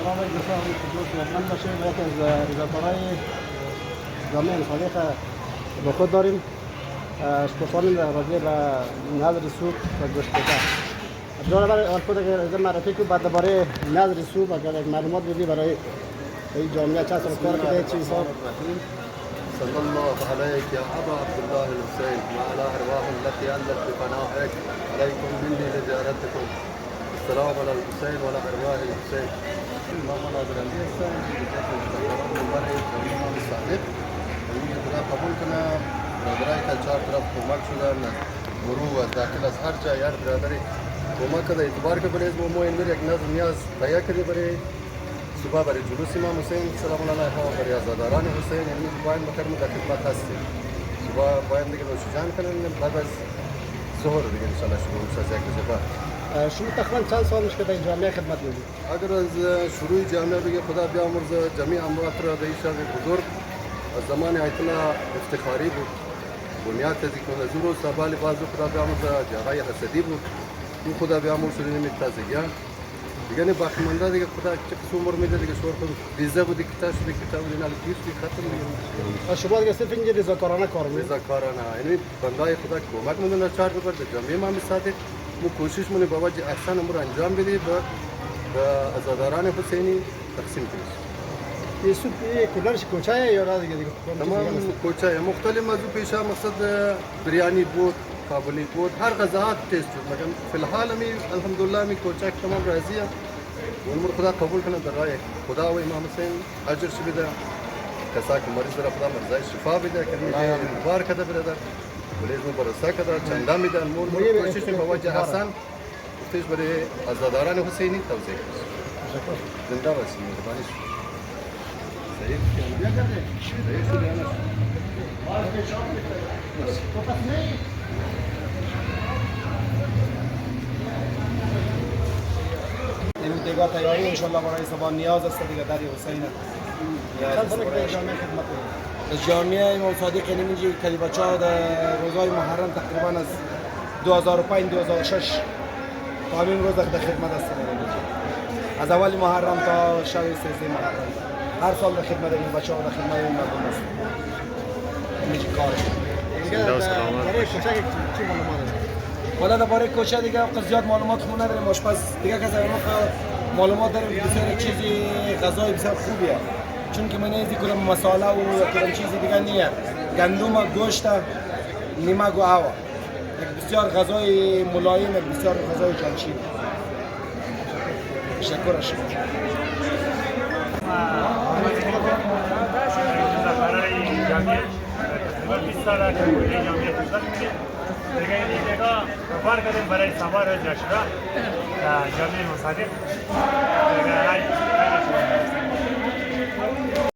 سلام دوستان خدمت خدمت باشه یک از رضاکارای جامعه مصادیق با خود داریم اشتفانیم راجع به نظر سوپ و گوشت کتا ابزار برای اول خود اگر معرفی کنید بعد درباره نظر سوپ اگر یک معلومات بدی برای این جامعه چند سال کار کرده چی حساب صلى الله عليك يا أبا عبد الله الحسين وعلى أرواح التي ألت بفنائك عليكم مني لزيارتكم السلام على الحسين وعلى أرواح الحسين اللهم ناظر عندي السلام من برای جمعه صادق این خدا قبول کنه برای که چهار طرف کمک شدن مرو از داخل از هر جای هر برادری کمک کرده اعتبار که برای ما این یک نظر نیاز تهیه کردی برای صبح برای جلوس امام حسین سلام الله علیه و برای عزاداران حسین یعنی باید مکرم در خدمت هستیم صبح باید دیگه نوشیجان کنن بعد از ظهر دیگه ان شاء الله شروع میشه از یک روز بعد شما تقریبا چند سال میشه که در جامعه خدمت میدید اگر از شروع جامعه بگه خدا بیامرزه جميع اموات را به ایشان بزرگ از زمان آیت الله افتخاری بود بنیاد تزیک کنه زور و سبالی بازو خدا بیامرزه جاهای حسدی بود این خدا بیامرزه نمیت تازگی دیگه نه باقی مانده دیگه خدا چه قسم عمر میده دیگه شور کنه ویزا بودی کتاب شده کتاب دیگه نه کیستی ختم دیگه شما دیگه صرف اینجا رضاکارانه کار میکنید رضاکارانه یعنی بندای خدا کمک میدونه چهار بار جامعه امام صادق مو کوشش مونه بابا جی احسان امور انجام بدی به عزاداران حسینی تقسیم کنید این سوپ کلرش کوچه یا را دیگه تمام کوچه مختلف موضوع پیش مقصد بریانی بود کابلی بود هر غذاات تیست بود مگر فی الحال می الحمدلله می کوچه تمام راضیه و خدا قبول کنه در راه خدا و امام حسین اجر شي بده کسا که مریض در خدا مرزای شفا بده کنه مبارک ده برادر ولید برسا کده چندا میده مور کوشش می بابا جی حسن پیش برای عزاداران حسینی توزیع کنه زنده باشید مهربانی صحیح این دیگه تیاری ان شاء الله برای زبان نیاز است دیگه در حسین چند سال که جامعه خدمت از جامعه امام صادق نمیجی که بچه‌ها در روزهای محرم تقریبا از 2005 2006 تا همین روز در خدمت هستم از اول محرم تا شب 13 محرم هر سال در خدمت این بچه‌ها در خدمت این مردم هستم میشه کارش برای کوچه چی معلومات است والا درباره کوچه دیگه زیاد معلومات خو نداریم آشپز دیگه کسی معلومات داریم بسیار چیزی غذای بسیار خوبیه چون که من اینجا کدام مساله و کدام چیزی دیگه نیست گندم گوشت نمک و آوا بسیار غذای ملایم بسیار غذای جانشین تشکر شما برای سوار جشن‌ها جامعه مصادیق